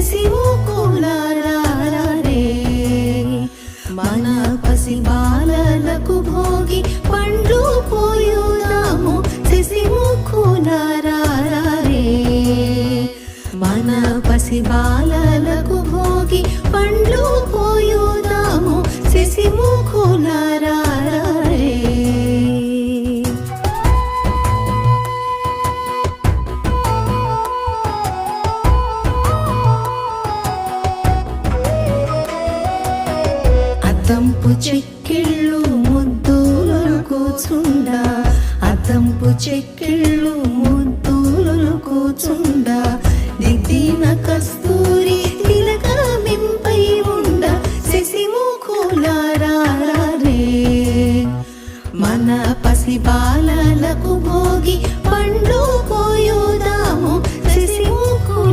శిశిముకులారారే మన పసి బాలలకు భోగి పండ్లు పోయుదాము శిశిముకులారారే మన పసి బాలలకు భోగి పండ్లు పోయుదాము శిశిముకులారారే అద్దంపు చెక్కిళ్ళు ముద్దులు కూచుండా అద్దంపు చెక్కిళ్ళు